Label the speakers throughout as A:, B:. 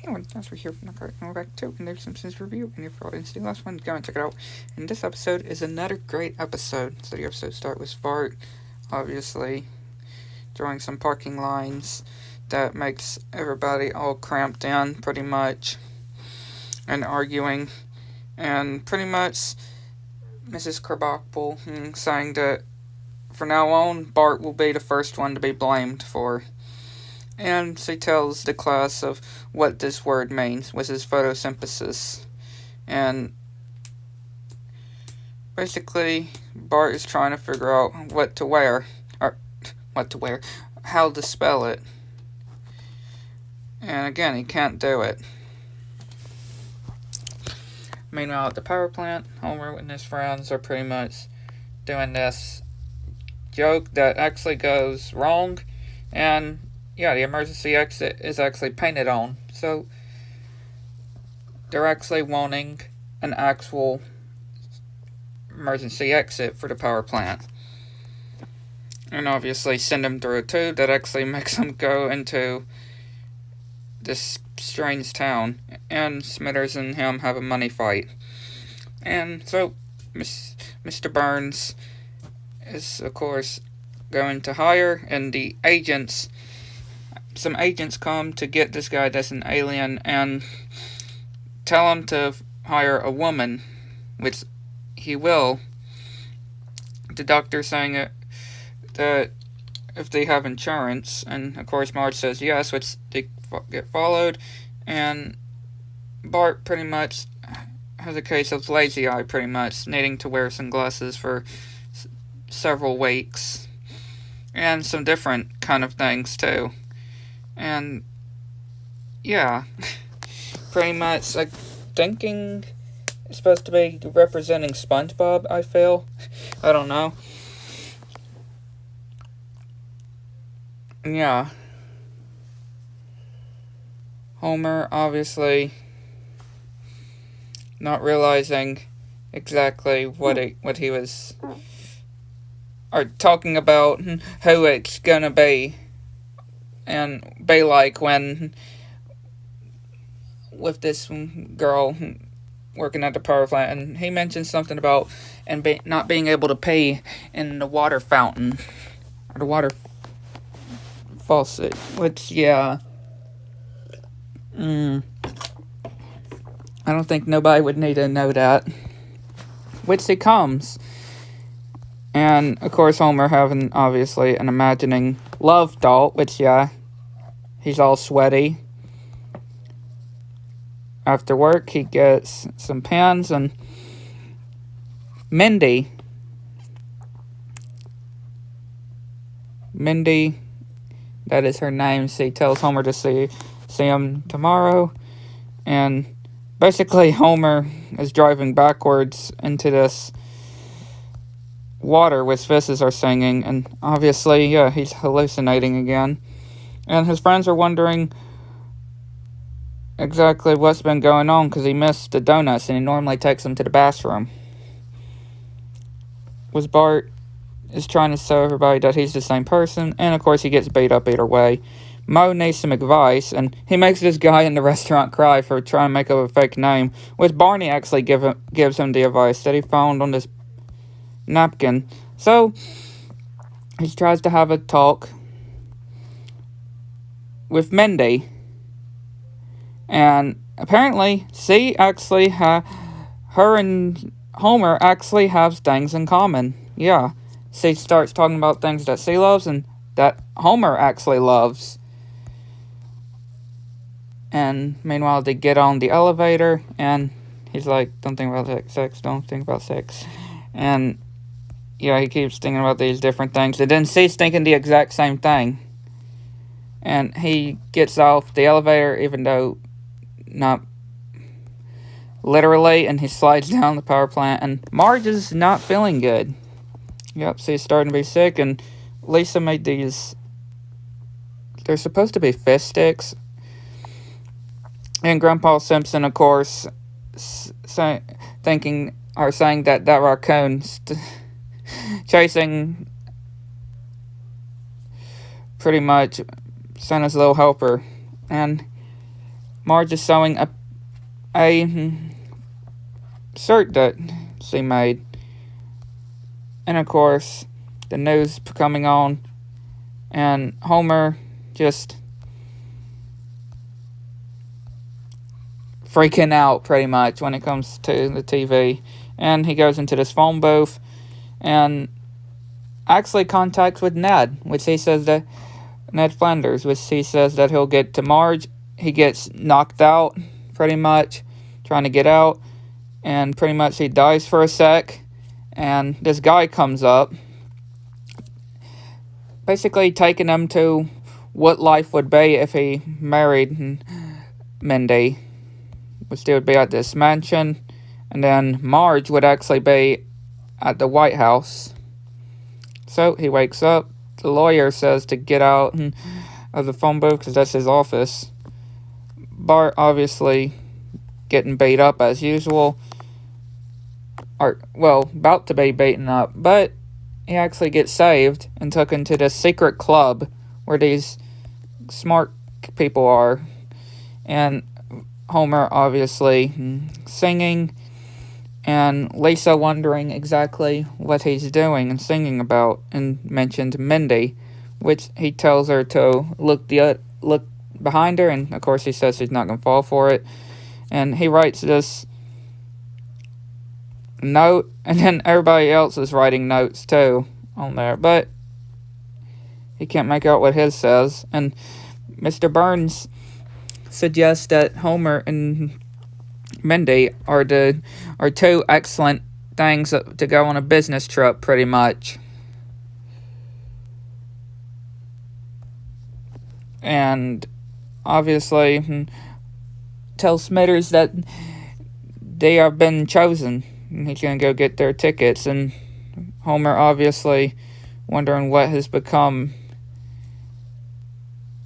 A: Hey, that's we're here from the cart, and we're back to another Simpsons review. And if you didn't see the last one, go and check it out. And this episode is another great episode. So the episode starts with Bart, obviously, drawing some parking lines that makes everybody all cramped in, pretty much, and arguing. And pretty much, Mrs. Krabappel saying that from now on, Bart will be the first one to be blamed for. And she tells the class of what this word means, which is photosynthesis. And basically, Bart is trying to figure out what to wear, how to spell it. And again, he can't do it. Meanwhile, at the power plant, Homer and his friends are pretty much doing this joke that actually goes wrong, and yeah, the emergency exit is actually painted on. So they're actually wanting an actual emergency exit for the power plant. And obviously send them through a tube that actually makes them go into this strange town. And Smithers and him have a money fight. And so Mr. Burns is, of course, going to hire, and some agents come to get this guy that's an alien and tell him to hire a woman, which he will. The doctor saying that if they have insurance, and of course Marge says yes, which they get followed, and Bart pretty much has a case of lazy eye, pretty much needing to wear sunglasses for several weeks, and some different kind of things too. And yeah, pretty much like thinking it's supposed to be representing SpongeBob, I feel. I don't know. Yeah. Homer obviously not realizing exactly what he was or talking about who it's gonna be and be like when with this girl working at the power plant, and he mentioned something about not being able to pay in the water fountain or the water faucet, which yeah, I don't think nobody would need to know that. Which he comes, and of course Homer having obviously an imagining love doll, which yeah, he's all sweaty. After work, he gets some pens, and Mindy, that is her name. She tells Homer to see him tomorrow, and basically Homer is driving backwards into this water which fishes are singing, and obviously, yeah, he's hallucinating again. And his friends are wondering exactly what's been going on because he missed the donuts and he normally takes them to the bathroom. Was Bart is trying to show everybody that he's the same person, and of course he gets beat up either way. Mo needs some advice, and he makes this guy in the restaurant cry for trying to make up a fake name, which Barney actually gives him the advice that he found on this napkin. So he tries to have a talk with Mindy, and apparently her and Homer actually have things in common. Yeah, she starts talking about things that she loves and that Homer actually loves. And meanwhile, they get on the elevator, and he's like, don't think about sex, don't think about sex. And yeah, he keeps thinking about these different things. And then she's thinking the exact same thing. And he gets off the elevator, even though not literally, and he slides down the power plant. And Marge is not feeling good. Yep, she's starting to be sick. And Lisa made these. They're supposed to be fish sticks. And Grandpa Simpson, of course, saying that raccoon's chasing pretty much Santa's little helper. And Marge is sewing a shirt that she made. And of course, the news coming on, and Homer just freaking out pretty much when it comes to the TV. And he goes into this phone booth and actually contacts with Ned, which he says that Ned Flanders, which he says that he'll get to Marge. He gets knocked out pretty much trying to get out, and pretty much he dies for a sec, and this guy comes up basically taking him to what life would be if he married Mindy, which they would be at this mansion, and then Marge would actually be at the White House. So he wakes up. The lawyer says to get out of the phone booth because that's his office. Bart obviously getting beat up as usual. About to be beaten up, but he actually gets saved and took into this secret club where these smart people are. And Homer obviously singing, and Lisa wondering exactly what he's doing and singing about, and mentioned Mindy, which he tells her to look behind her, and of course he says she's not going to fall for it. And he writes this note, and then everybody else is writing notes too on there, but he can't make out what his says. And Mr. Burns suggests that Homer and Mindy are two excellent things to go on a business trip, pretty much. And obviously tells Smithers that they have been chosen. He's going to go get their tickets, and Homer obviously wondering what has become.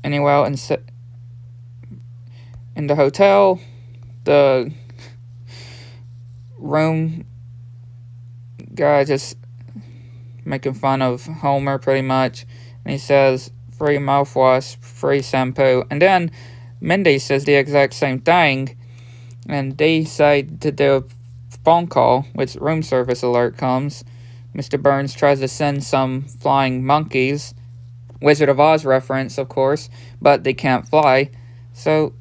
A: Anyway, in the hotel, the room guy just making fun of Homer pretty much, and he says, free mouthwash, free shampoo, and then Mindy says the exact same thing, and they say to do a phone call, which room service alert comes. Mr. Burns tries to send some flying monkeys, Wizard of Oz reference, of course, but they can't fly, so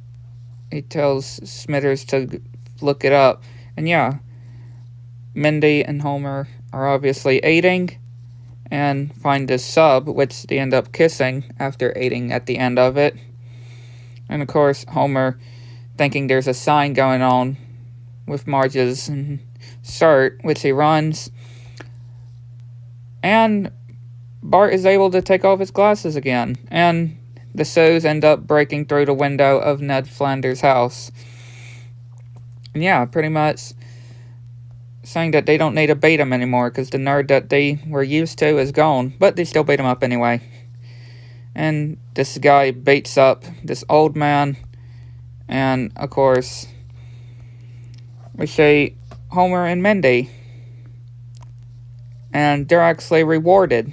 A: he tells Smithers to look it up. And yeah, Mindy and Homer are obviously eating and find this sub, which they end up kissing after eating at the end of it. And of course, Homer thinking there's a sign going on with Marge's shirt, which he runs. And Bart is able to take off his glasses again, and the shoes end up breaking through the window of Ned Flanders' house. And yeah, pretty much saying that they don't need to beat him anymore because the nerd that they were used to is gone, but they still beat him up anyway. And this guy beats up this old man, and of course we see Homer and Mindy, and they're actually rewarded,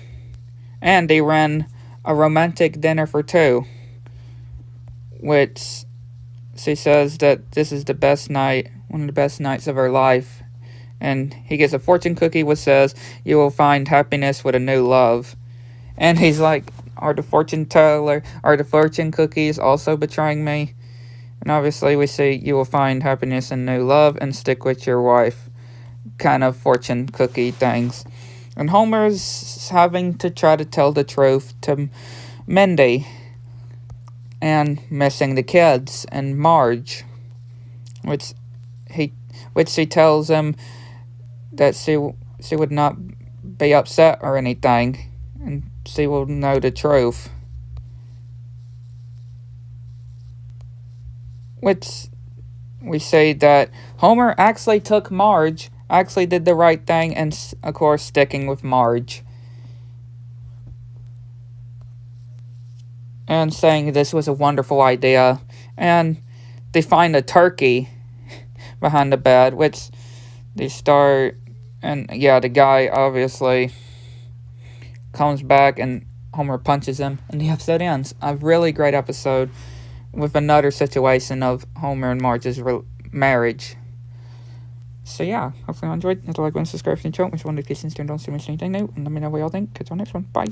A: and they ran a romantic dinner for two, which she says that this is the best night, one of the best nights of her life. And he gets a fortune cookie which says, you will find happiness with a new love. And he's like, are the fortune cookies also betraying me? And obviously we see, you will find happiness and new love and stick with your wife kind of fortune cookie things. And Homer's having to try to tell the truth to Mindy, and missing the kids and Marge, which she tells him that she would not be upset or anything, and she will know the truth. Which we say that Homer actually took Marge, actually did the right thing, and of course sticking with Marge. And saying this was a wonderful idea. And they find a turkey behind the bed, which they start, and yeah, the guy obviously comes back and Homer punches him, and the episode ends. A really great episode. with another situation of Homer and Marge's marriage. So yeah, hopefully you enjoyed. Hit the like button, subscribe if you enjoyed. Which one of the questions turned on so much anything new, and let me know what y'all think. Catch you on the next one. Bye.